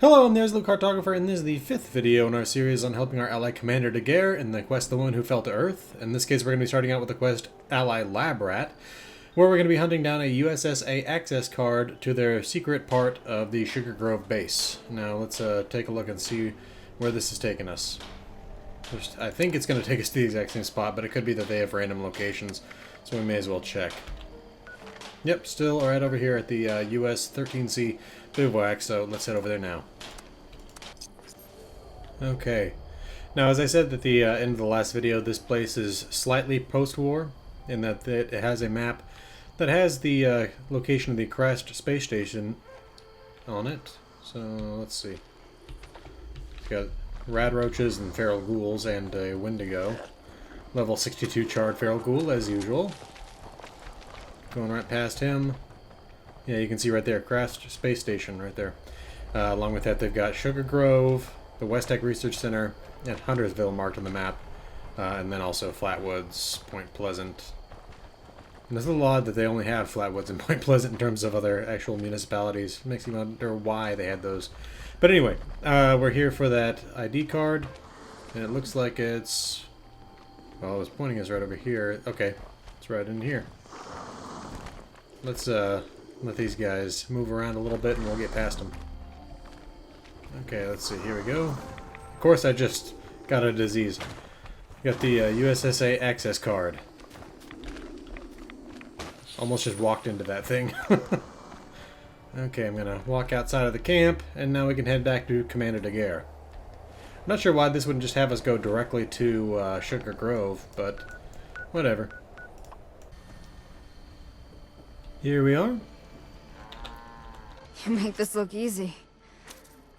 Hello, and there's the Cartographer, and this is the 5th video in our series on helping our ally Commander Daguerre in the quest The Woman Who Fell to Earth. In this case, we're going to be starting out with the quest Ally Lab Rat, where we're going to be hunting down a USSA access card to their secret part of the Sugar Grove base. Now, let's take a look and see where this is taking us. I think it's going to take us to the exact same spot, but it could be that they have random locations, so we may as well check. Yep, still right over here at the US 13C bivouac, so let's head over there now. Okay. Now, as I said at the end of the last video, this place is slightly post-war, in that it has a map that has the location of the crashed space station on it. So, let's see. It's got rad roaches and feral ghouls and a wendigo. Level 62 charred feral ghoul, as usual. Going right past him. Yeah, you can see right there, crashed space station right there. Along with that, they've got Sugar Grove, the West Tech Research Center, and Huntersville marked on the map. And then also Flatwoods, Point Pleasant. And it's a little odd that they only have Flatwoods and Point Pleasant in terms of other actual municipalities. It makes me wonder why they had those. But anyway, we're here for that ID card. And it looks like it's... well, it's pointing us right over here. Okay, it's right in here. Let's let these guys move around a little bit and we'll get past them. Okay, let's see. Here we go. Of course, I just got a disease. Got the USSA access card. Almost just walked into that thing. Okay, I'm gonna walk outside of the camp, and now we can head back to Commander Daguerre. I'm not sure why this wouldn't just have us go directly to Sugar Grove, but whatever. Here we are. You make this look easy.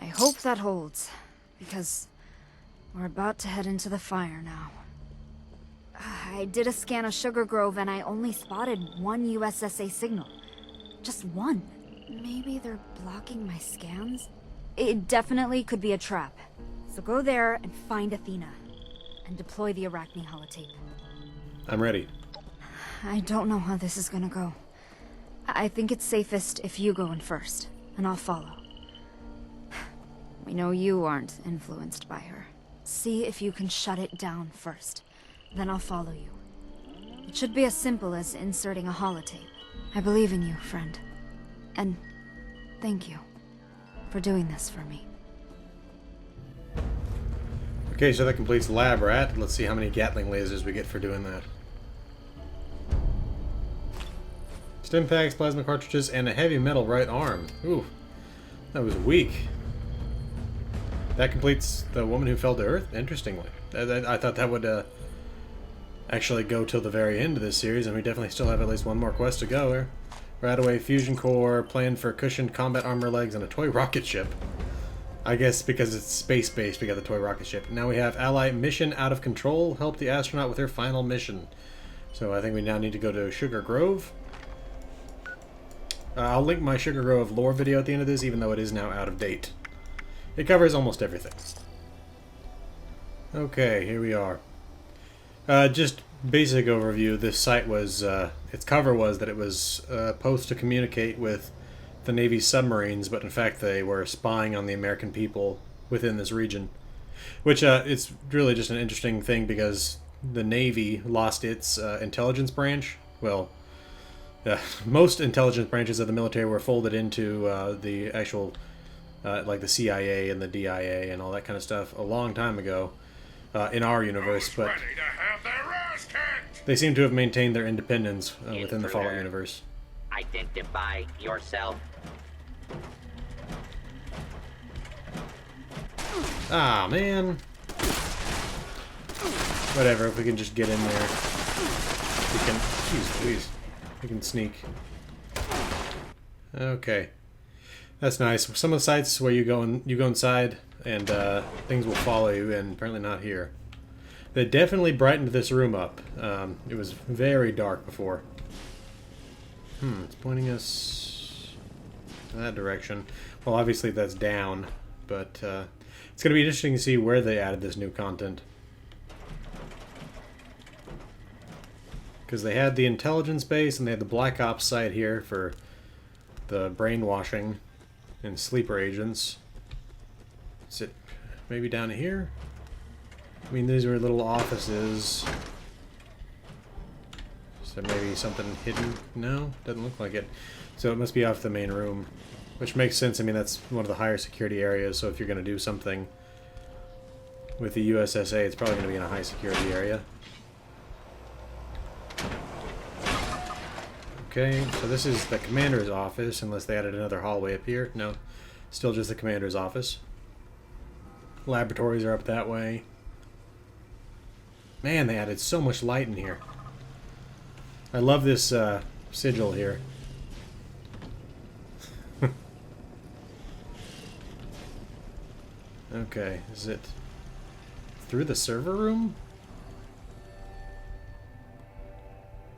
I hope that holds, because we're about to head into the fire now. I did a scan of Sugar Grove and I only spotted one USSA signal. Just one. Maybe they're blocking my scans? It definitely could be a trap. So go there and find Athena, and deploy the Arachne holotape. I'm ready. I don't know how this is gonna go. I think it's safest if you go in first, and I'll follow. We know you aren't influenced by her. See if you can shut it down first. Then I'll follow you. It should be as simple as inserting a holotape. I believe in you, friend. And thank you for doing this for me. Okay, so that completes Lab Rat. Let's see how many Gatling lasers we get for doing that. Stim packs, plasma cartridges, and a heavy metal right arm. Ooh, that was weak. That completes The Woman Who Fell to Earth, interestingly. I thought that would actually go till the very end of this series, and we definitely still have at least one more quest to go here. Radaway Fusion Core, plan for cushioned combat armor legs, and a toy rocket ship. I guess because it's space-based, we got the toy rocket ship. Now we have Ally Mission Out of Control, help the astronaut with her final mission. So I think we now need to go to Sugar Grove. I'll link my Sugar Grove lore video at the end of this, even though it is now out of date. It covers almost everything. Okay, here we are. Just basic overview. This site was, its cover was that it was supposed to communicate with the Navy's submarines, but in fact they were spying on the American people within this region. Which, it's really just an interesting thing because the Navy lost its intelligence branch. Well, most intelligence branches of the military were folded into the actual, like the CIA and the DIA and all that kind of stuff a long time ago in our universe, but they seem to have maintained their independence within the Fallout universe. Identify yourself. Ah, man. Whatever, if we can just get in there, we can... jeez, please. We can sneak. Okay. That's nice. Some of the sites where you go inside and things will follow you, and apparently not here. They definitely brightened this room up. It was very dark before. It's pointing us in that direction. Well, obviously that's down, but it's going to be interesting to see where they added this new content. Because they had the intelligence base and they had the Black Ops site here for the brainwashing and sleeper agents. Is it maybe down here? I mean, these are little offices. Is there maybe something hidden? No, doesn't look like it. So it must be off the main room, which makes sense. I mean, that's one of the higher security areas, so if you're going to do something with the USSA, it's probably going to be in a high security area. Okay, so this is the commander's office, unless they added another hallway up here. No, still just the commander's office. Laboratories are up that way. Man, they added so much light in here. I love this sigil here. Okay, is it through the server room?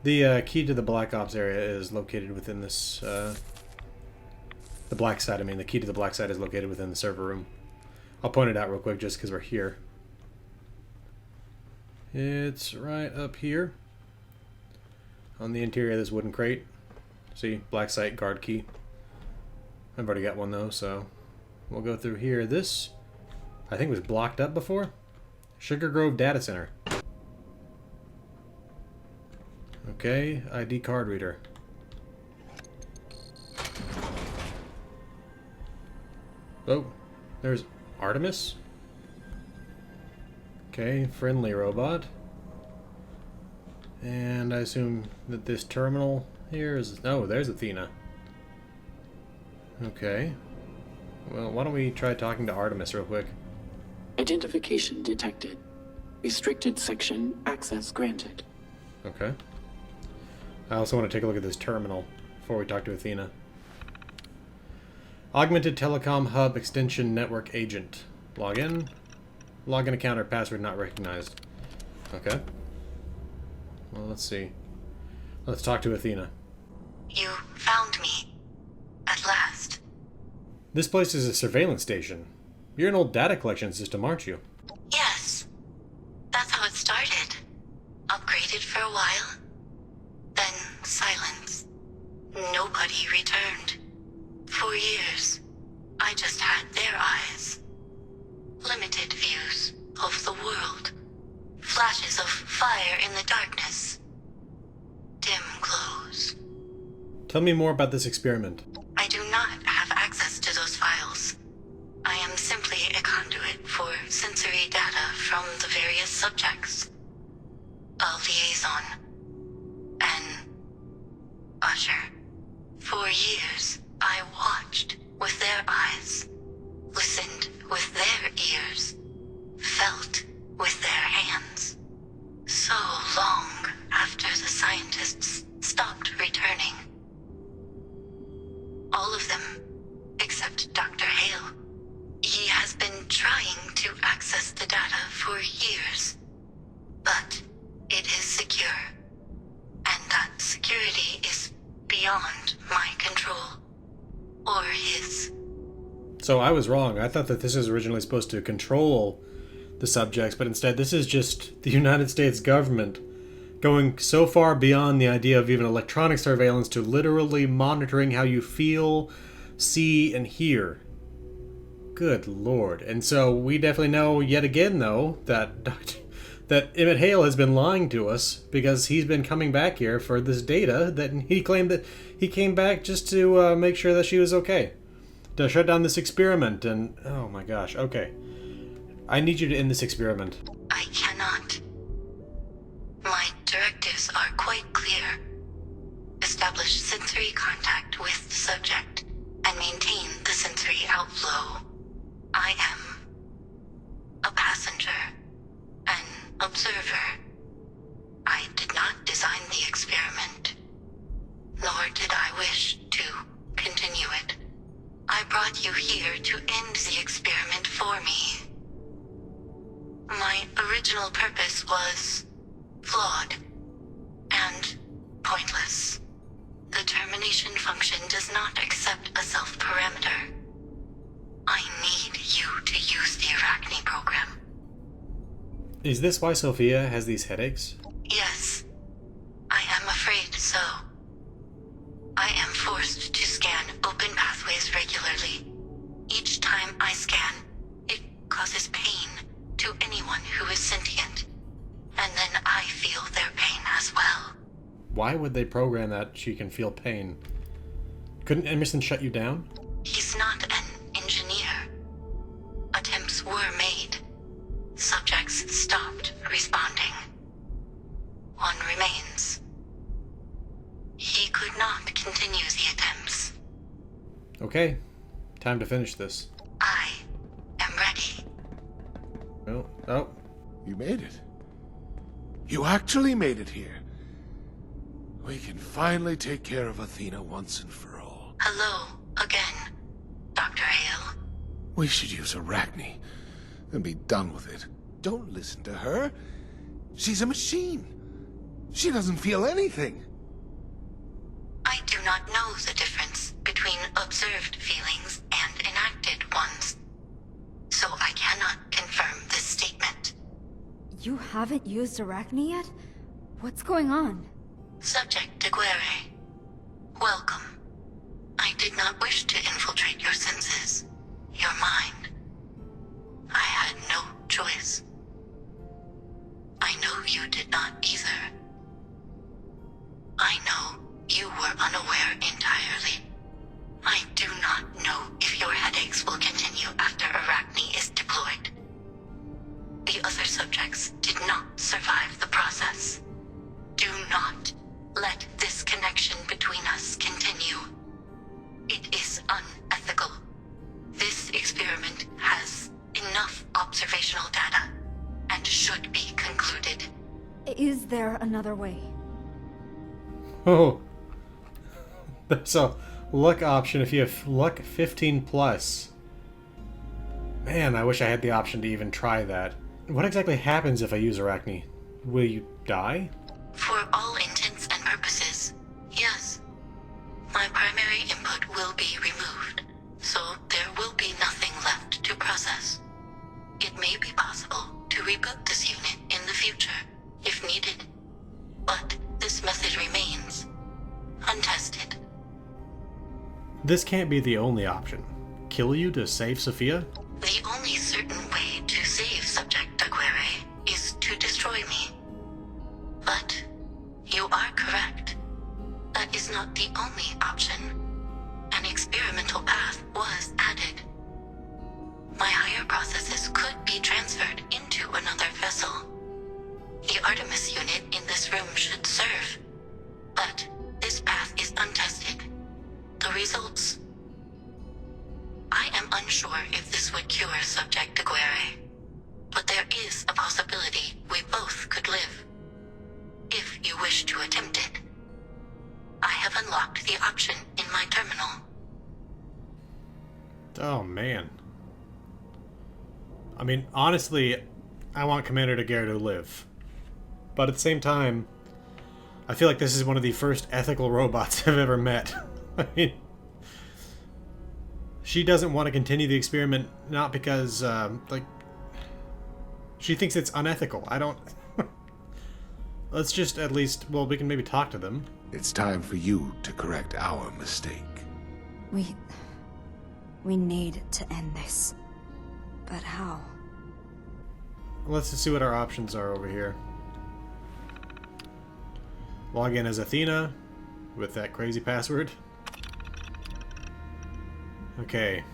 The key to the Black Ops area is located within this, the black side, I mean, the key to the black side is located within the server room. I'll point it out real quick just because we're here. It's right up here on the interior of this wooden crate. See, black site guard key. I've already got one though, so we'll go through here. This, I think, was blocked up before. Sugar Grove Data Center. Okay, ID card reader. Oh, there's Artemis. Okay, friendly robot. And I assume that this terminal here is... Oh, there's Athena. Okay. Well, why don't we try talking to Artemis real quick. Identification detected. Restricted section access granted. Okay. I also want to take a look at this terminal before we talk to Athena. Augmented Telecom Hub Extension Network Agent. Log in. Login account or password not recognized. Okay. Well, let's see. Let's talk to Athena. You found me. At last. This place is a surveillance station. You're an old data collection system, aren't you? Yes. That's how it started. Upgraded for a while. Then silence. Nobody returned. For years, I just had their eyes. Limited views of the world. Flashes of fire in the darkness. Dim glows. Tell me more about this experiment. I do not have access to those files. I am simply a conduit for sensory data from the various subjects. A liaison. An usher. For years, I watched with their eyes, listened with their ears, felt with their hands. So long after the scientists stopped returning. All of them, except Dr. Hale. He has been trying to access the data for years. But it is secure. And that security is beyond my control. Or his. So I was wrong. I thought that this was originally supposed to control the subjects, but instead this is just the United States government going so far beyond the idea of even electronic surveillance to literally monitoring how you feel, see, and hear. Good Lord. And so we definitely know yet again, though, that Emmett Hale has been lying to us because he's been coming back here for this data that he claimed that he came back just to make sure that she was okay. To shut down this experiment and... Oh my gosh, okay. I need you to end this experiment. I cannot. My directives are quite clear. Establish sensory contact with the subject and maintain the sensory outflow. I am a passenger, an observer. I did not design the experiment, nor did I wish to continue it. I brought you here to end the experiment for me. My original purpose was flawed and pointless. The termination function does not accept a self-parameter. I need you to use the Arachne program. Is this why Sofia has these headaches? Yes, I am afraid so. I am forced to scan open pathways regularly. Each time I scan, it causes pain to anyone who is sentient, and then I feel their pain as well. Why would they program that she can feel pain? Couldn't Emerson shut you down? He's not an engineer. Attempts were made. Subjects stopped responding. One remains. He could not continue the attempts. Okay, time to finish this. I am ready. Oh. You made it. You actually made it here. We can finally take care of Athena once and for all. Hello again, Dr. Hale. We should use Arachne and be done with it. Don't listen to her. She's a machine. She doesn't feel anything. I do not know the difference between observed feelings and enacted ones, so I cannot confirm this statement. You haven't used Arachne yet? What's going on? Subject Daguerre, welcome. I did not wish to infiltrate your senses, your mind. I had no choice. I know you did not either. I know you were unaware entirely. I do not know if your headaches will continue after Arachne is deployed. The other subjects did not survive the process. Do not let this connection between us continue. It is unethical. This experiment has enough observational data and should be concluded. Is there another way? Oh. There's a luck option if you have luck 15 plus. Man, I wish I had the option to even try that. What exactly happens if I use Arachne? Will you die? For all intents and purposes, yes. My primary input will be removed, so there will be nothing left to process. It may be possible to reboot this unit in the future, if needed. But this method remains untested. This can't be the only option. Kill you to save Sofia? The only certain way to save Subject Daguerre is to destroy me. But you are correct. That is not the only option. An experimental path was added. My higher processes could be transferred into another vessel. The Artemis unit in this room should serve. But this path is untested. The results... I am unsure if this would cure Subject Daguerre, but there is a possibility we both could live. If you wish to attempt it. I have unlocked the option in my terminal. Oh, man. I mean, honestly, I want Commander Daguerre to live. But at the same time, I feel like this is one of the first ethical robots I've ever met. I mean... She doesn't want to continue the experiment, not because, she thinks it's unethical. I don't... Let's just at least... Well, we can maybe talk to them. It's time for you to correct our mistake. We need to end this. But how? Let's just see what our options are over here. Log in as Athena with that crazy password. Okay.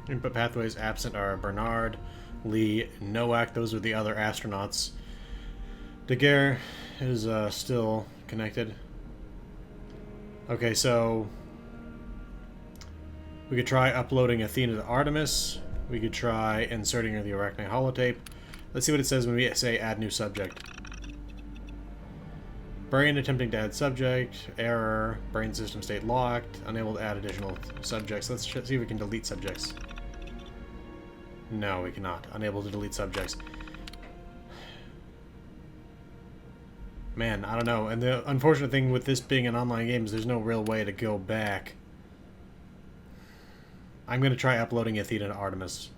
Input pathways absent are Bernard, Lee, Nowak. Those are the other astronauts. Daguerre is still connected. Okay, so we could try uploading Athena to Artemis. We could try inserting her the Arachne holotape. Let's see what it says when we say add new subject. Brain attempting to add subject. Error. Brain system state locked. Unable to add additional subjects. Let's see if we can delete subjects. No, we cannot. Unable to delete subjects. Man, I don't know. And the unfortunate thing with this being an online game is there's no real way to go back. I'm going to try uploading Athena to Artemis.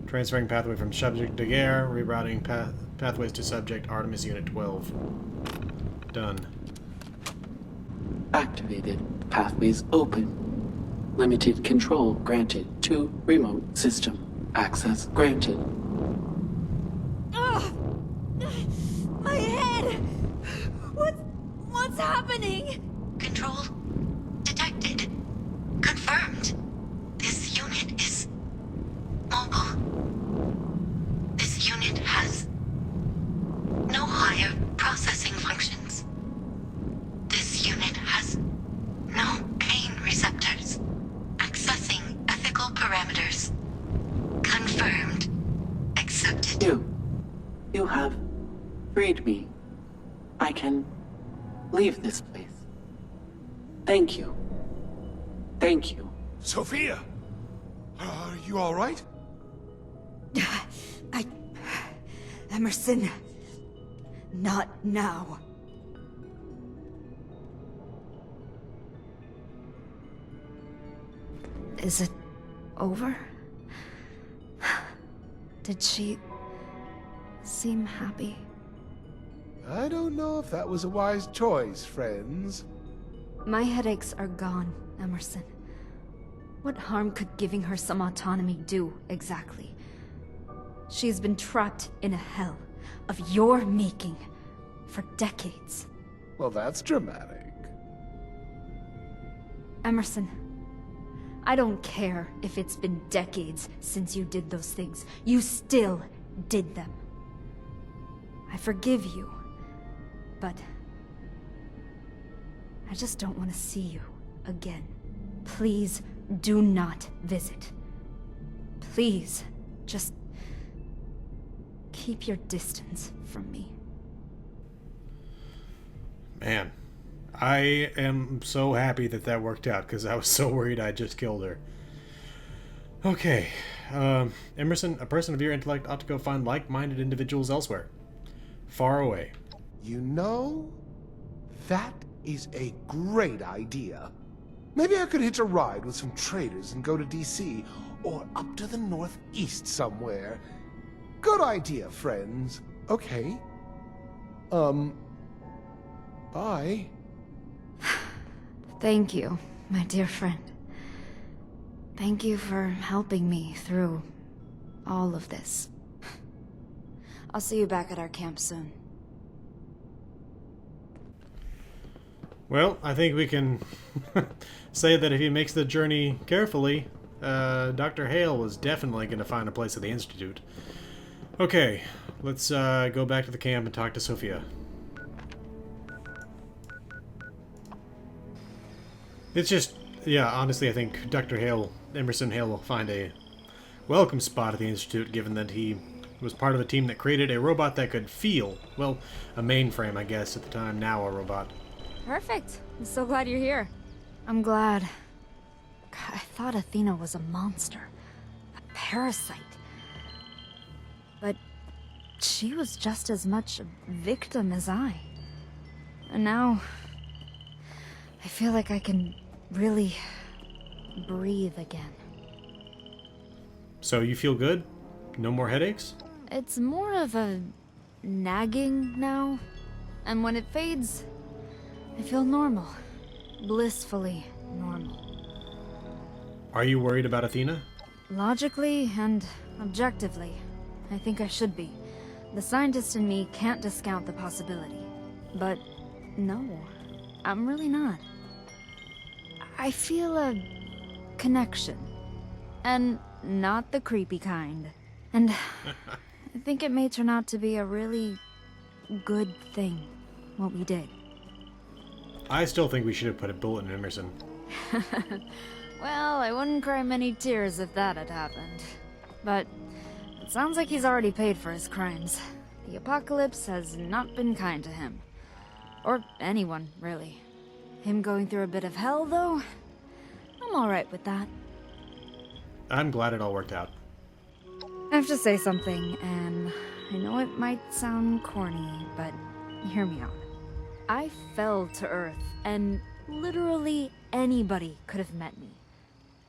Transferring pathway from subject Daguerre, rerouting pathways to subject Artemis Unit 12. Done. Activated. Pathways open. Limited control granted to remote system. Access granted. Ugh! My head! What's happening? Control detected. Confirmed. This unit is mobile. This unit has no higher processing functions. This unit has no pain receptors. Accessing ethical parameters. Confirmed. Accepted. You have freed me. I can leave this place. Thank you. Thank you. Sophia! Are you all right? Emerson. Not now. Is it over? Did she seem happy? I don't know if that was a wise choice, friends. My headaches are gone, Emerson. What harm could giving her some autonomy do, exactly? She's been trapped in a hell of your making for decades. Well, that's dramatic. Emerson, I don't care if it's been decades since you did those things. You still did them. I forgive you, but I just don't want to see you again. Please do not visit. Please, just keep your distance from me. Man, I am so happy that that worked out, because I was so worried I just killed her. Okay, Emerson, a person of your intellect ought to go find like-minded individuals elsewhere. Far away. You know, that is a great idea. Maybe I could hitch a ride with some traders and go to DC, or up to the northeast somewhere. Good idea, friends. Okay. Bye. Thank you, my dear friend. Thank you for helping me through all of this. I'll see you back at our camp soon. Well, I think we can say that if he makes the journey carefully, Dr. Hale was definitely going to find a place at the Institute. Okay, let's go back to the camp and talk to Sofia. It's just, yeah, honestly, I think Dr. Hale, Emerson Hale, will find a welcome spot at the Institute, given that he was part of a team that created a robot that could feel. Well, a mainframe, I guess, at the time, now a robot. Perfect. I'm so glad you're here. I'm glad. God, I thought Athena was a monster. A parasite. But she was just as much a victim as I. And now I feel like I can really breathe again. So you feel good? No more headaches? It's more of a nagging now. And when it fades, I feel normal. Blissfully normal. Are you worried about Athena? Logically and objectively, I think I should be. The scientist in me can't discount the possibility. But no, I'm really not. I feel a connection. And not the creepy kind. And I think it may turn out to be a really good thing, what we did. I still think we should have put a bullet in Emerson. Well, I wouldn't cry many tears if that had happened. But it sounds like he's already paid for his crimes. The apocalypse has not been kind to him. Or anyone, really. Him going through a bit of hell, though? I'm alright with that. I'm glad it all worked out. I have to say something, and I know it might sound corny, but hear me out. I fell to Earth, and literally anybody could have met me.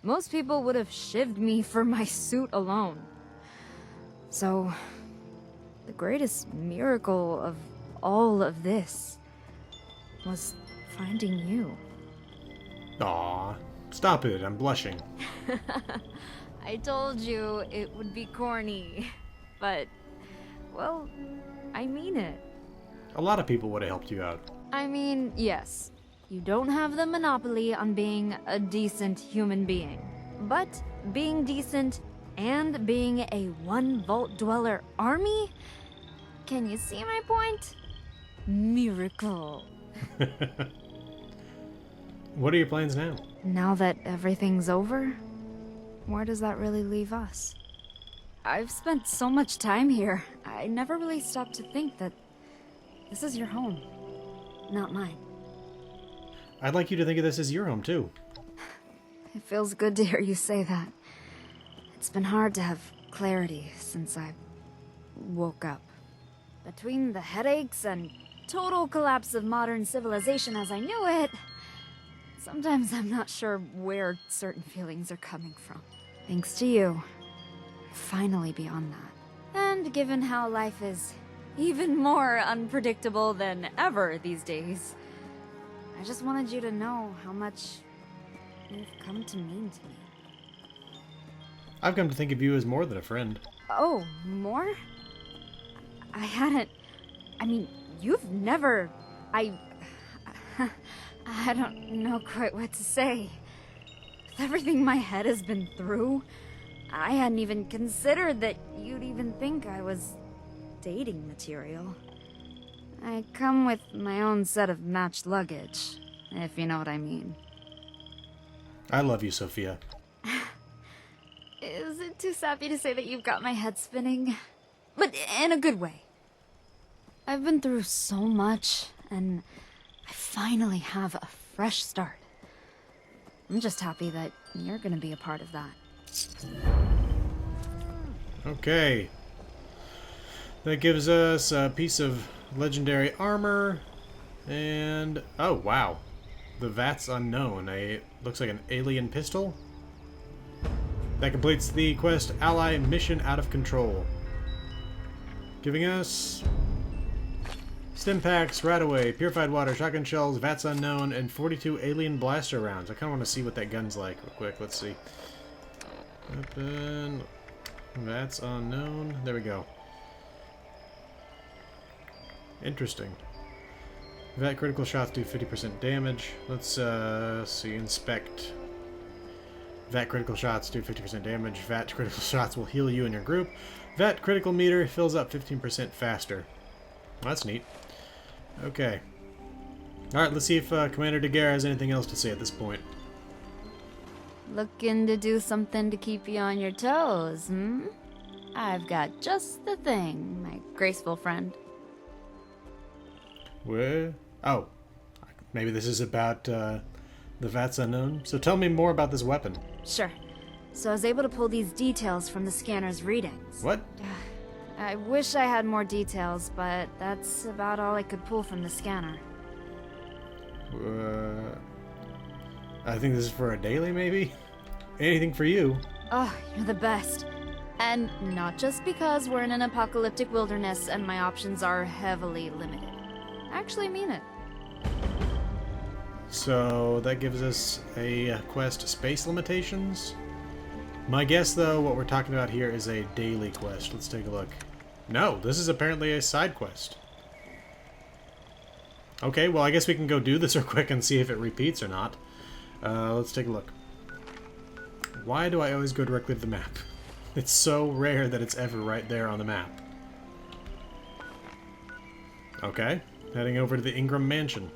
Most people would have shivved me for my suit alone. So, the greatest miracle of all of this was finding you. Aw, Stop it, I'm blushing. I told you it would be corny. But, well, I mean it. A lot of people would have helped you out. I mean, yes. You don't have the monopoly on being a decent human being. But being decent and being a 1-Vault Dweller army? Can you see my point? Miracle. What are your plans now? Now that everything's over, where does that really leave us? I've spent so much time here, I never really stopped to think that this is your home, not mine. I'd like you to think of this as your home, too. It feels good to hear you say that. It's been hard to have clarity since I woke up. Between the headaches and total collapse of modern civilization as I knew it, sometimes I'm not sure where certain feelings are coming from. Thanks to you, finally beyond that. And given how life is even more unpredictable than ever these days, I just wanted you to know how much you've come to mean to me. I've come to think of you as more than a friend. Oh, more? I mean, you've never... I don't know quite what to say. With everything my head has been through, I hadn't even considered that you'd even think I was dating material. I come with my own set of matched luggage, if you know what I mean. I love you, Sofia. Is it too sappy to say that you've got my head spinning? But in a good way. I've been through so much, and I finally have a fresh start. I'm just happy that you're gonna be a part of that. Okay. That gives us a piece of legendary armor, and... oh, wow. The Vat's Unknown. Looks like an alien pistol. That completes the quest Ally Mission Out of Control. Giving us... stim packs, Radaway, purified water, shotgun shells, Vats Unknown, and 42 alien blaster rounds. I kind of want to see what that gun's like real quick. Let's see. Weapon... Vats Unknown. There we go. Interesting. Vat critical shots do 50% damage. Let's see. Inspect. Vat critical shots do 50% damage. Vat critical shots will heal you and your group. Vat critical meter fills up 15% faster. Well, that's neat. Okay. Alright, let's see if Commander Daguerre has anything else to say at this point. Looking to do something to keep you on your toes, hmm? I've got just the thing, my graceful friend. Where? Oh. Maybe this is about the Vats Unknown. So tell me more about this weapon. Sure. So I was able to pull these details from the scanner's readings. What? I wish I had more details, but that's about all I could pull from the scanner. I think this is for a daily, maybe? Anything for you. Oh, you're the best. And not just because we're in an apocalyptic wilderness and my options are heavily limited. I actually mean it. So that gives us a quest, Space Limitations. My guess, though, what we're talking about here is a daily quest. Let's take a look. No, this is apparently a side quest. Okay, well, I guess we can go do this real quick and see if it repeats or not. Let's take a look. Why do I always go directly to the map? It's so rare that it's ever right there on the map. Okay, heading over to the Ingram Mansion.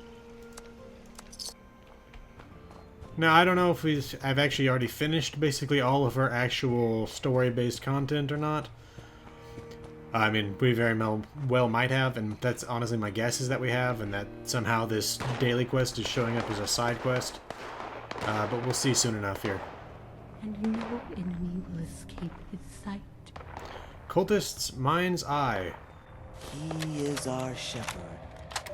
Now, I don't know if I've actually already finished basically all of our actual story-based content or not. I mean, we very well might have, and that's honestly my guess is that we have, and that somehow this daily quest is showing up as a side quest. But we'll see soon enough here. And no enemy will escape his sight. Cultist's Mind's Eye. He is our shepherd,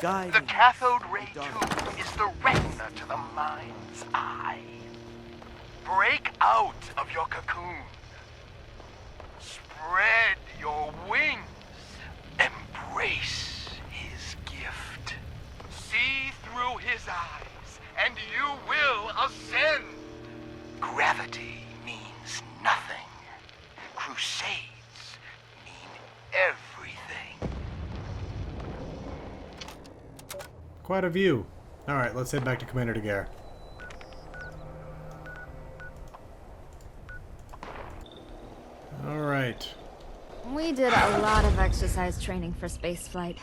guiding The cathode ray the dark. tube is the retina to the mind's eye. Break out of your cocoon. Spread your wings. Embrace his gift. See through his eyes, and you will ascend. Gravity means nothing. Crusades mean everything. Quite a view. Alright, let's head back to Commander Daguerre. Alright. We did a lot of exercise training for spaceflight.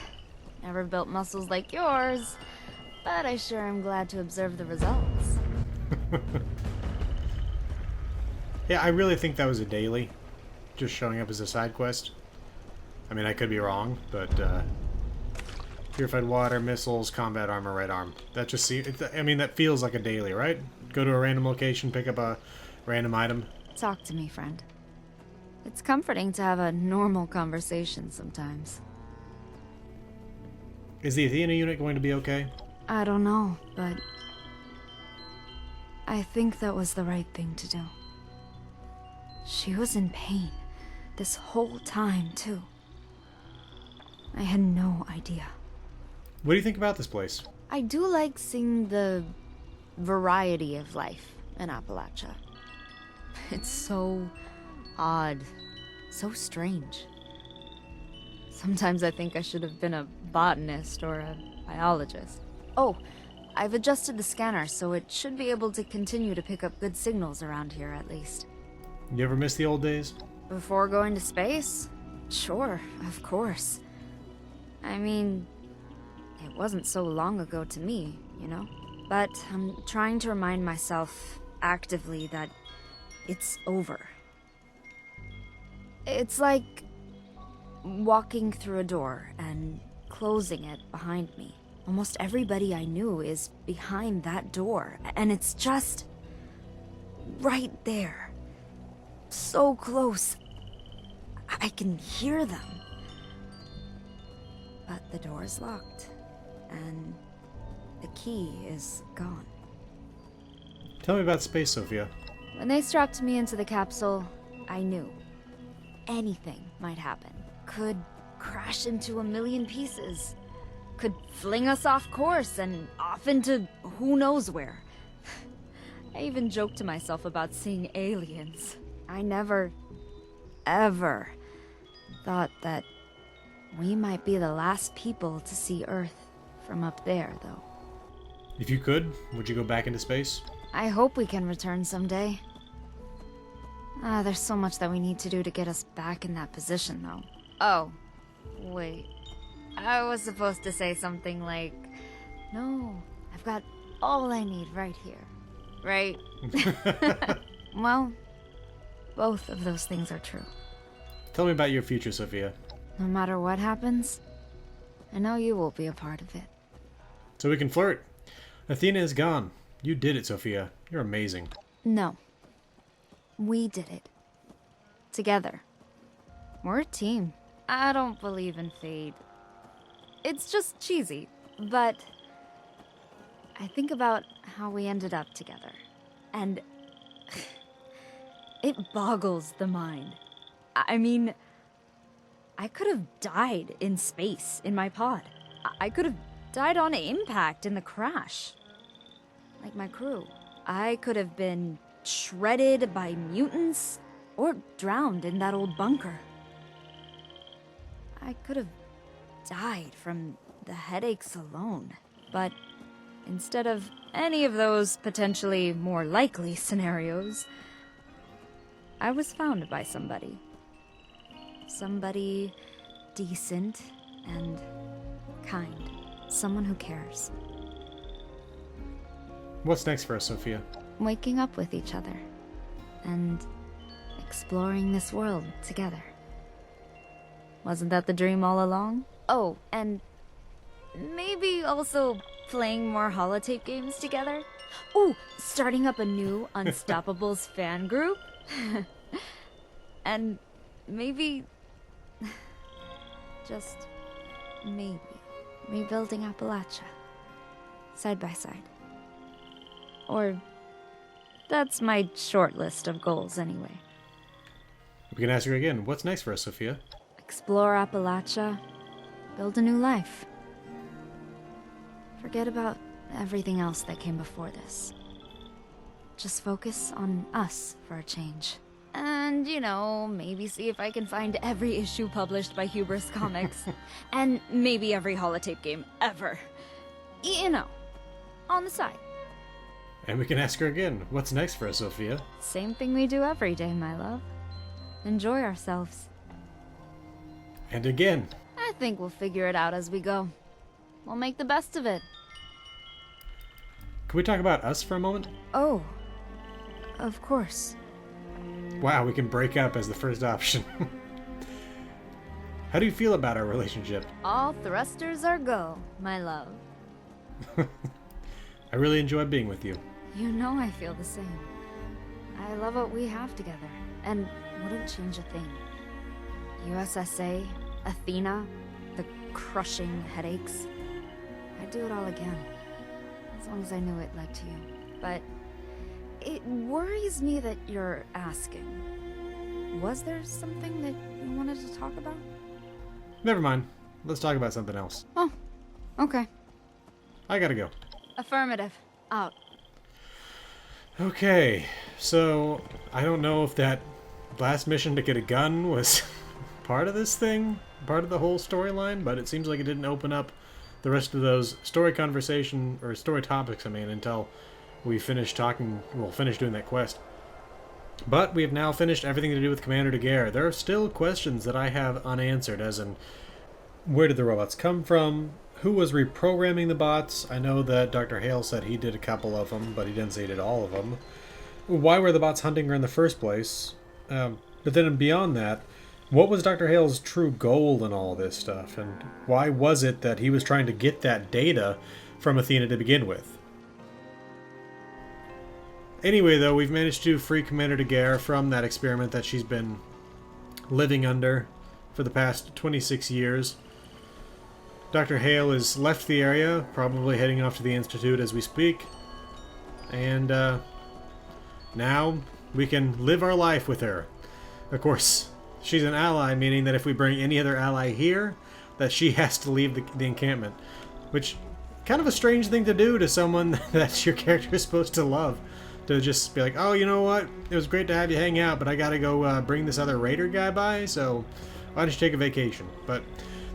Never built muscles like yours, but I sure am glad to observe the results. Yeah, I really think that was a daily. Just showing up as a side quest. I mean, I could be wrong, but purified water, missiles, combat armor, right arm. That just I mean, that feels like a daily, right? Go to a random location, pick up a random item. Talk to me, friend. It's comforting to have a normal conversation sometimes. Is the Athena unit going to be okay? I don't know, but I think that was the right thing to do. She was in pain this whole time, too. I had no idea. What do you think about this place? I do like seeing the variety of life in Appalachia. It's so odd, so strange. Sometimes I think I should have been a botanist or a biologist. Oh, I've adjusted the scanner, so it should be able to continue to pick up good signals around here, at least. You ever miss the old days? Before going to space? Sure, of course. I mean, it wasn't so long ago to me, you know? But I'm trying to remind myself actively that it's over. It's like walking through a door and closing it behind me. Almost everybody I knew is behind that door, and it's just right there. So close. I can hear them. But the door is locked, and the key is gone. Tell me about space, Sofia. When they strapped me into the capsule, I knew anything might happen. Could crash into a million pieces. Could fling us off course and off into who knows where. I even joked to myself about seeing aliens. I never, ever thought that we might be the last people to see Earth from up there, though. If you could, would you go back into space? I hope we can return someday. There's so much that we need to do to get us back in that position, though. Oh, wait. I was supposed to say something like, no, I've got all I need right here. Right? Well, both of those things are true. Tell me about your future, Sofia. No matter what happens, I know you will be a part of it. So we can flirt. Athena is gone. You did it, Sofia. You're amazing. No. We did it. Together. We're a team. I don't believe in fate. It's just cheesy, but I think about how we ended up together, and it boggles the mind. I mean, I could have died in space in my pod. I could have died on impact in the crash. Like my crew. I could have been shredded by mutants or drowned in that old bunker. I could have died from the headaches alone, but instead of any of those potentially more likely scenarios, I was found by somebody. Somebody decent and kind. Someone who cares. What's next for us, Sofia? Waking up with each other and exploring this world together. Wasn't that the dream all along? Oh, and maybe also playing more holotape games together? Ooh, starting up a new Unstoppables fan group? And maybe, just maybe, rebuilding Appalachia. Side by side. Or, that's my short list of goals anyway. We can ask her again. What's next for us, Sofia? Explore Appalachia. Build a new life. Forget about everything else that came before this. just focus on us for a change. And, you know, maybe see if I can find every issue published by Hubris Comics. And maybe every holotape game ever. You know, on the side. And we can ask her again, what's next for us, Sofia? Same thing we do every day, my love. Enjoy ourselves. And again. I think we'll figure it out as we go. We'll make the best of it. Can we talk about us for a moment? Oh, of course. Wow, we can break up as the first option. How do you feel about our relationship? All thrusters are go, my love. I really enjoy being with you. You know I feel the same. I love what we have together, and wouldn't change a thing. USSA, A.T.H.E.N.A, the crushing headaches. I'd do it all again, as long as I knew it led to you. But it worries me that you're asking. Was there something that you wanted to talk about? Never mind. Let's talk about something else. Oh, okay. I gotta go. Affirmative. Out. Okay, so I don't know if that last mission to get a gun was part of this thing, part of the whole storyline, but it seems like it didn't open up the rest of those story conversation, or story topics, I mean, until we finished talking, well, finished doing that quest. But we have now finished everything to do with Commander Daguerre. There are still questions that I have unanswered, as in, where did the robots come from? Who was reprogramming the bots? I know that Dr. Hale said he did a couple of them, but he didn't say he did all of them. Why were the bots hunting her in the first place? But then beyond that, what was Dr. Hale's true goal in all this stuff? And why was it that he was trying to get that data from Athena to begin with? Anyway, though, we've managed to free Commander Daguerre from that experiment that she's been living under for the past 26 years. Dr. Hale has left the area, probably heading off to the Institute as we speak. And now we can live our life with her. Of course, she's an ally, meaning that if we bring any other ally here, that she has to leave the encampment. Which, kind of a strange thing to do to someone that your character is supposed to love. To just be like, oh, you know what? It was great to have you hang out, but I gotta go bring this other raider guy by, so why don't you take a vacation? But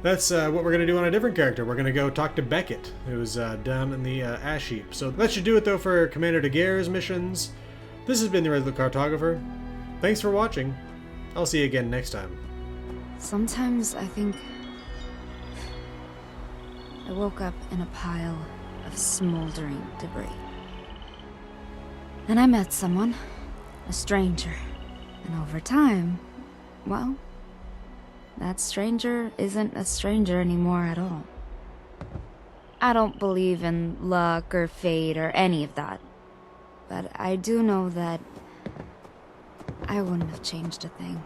that's what we're going to do on a different character. We're going to go talk to Beckett, who's down in the ash heap. So that should do it, though, for Commander Daguerre's missions. This has been the Red Cartographer. Thanks for watching. I'll see you again next time. Sometimes I think I woke up in a pile of smoldering debris. And I met someone, a stranger. And over time, well, that stranger isn't a stranger anymore at all. I don't believe in luck or fate or any of that. But I do know that I wouldn't have changed a thing.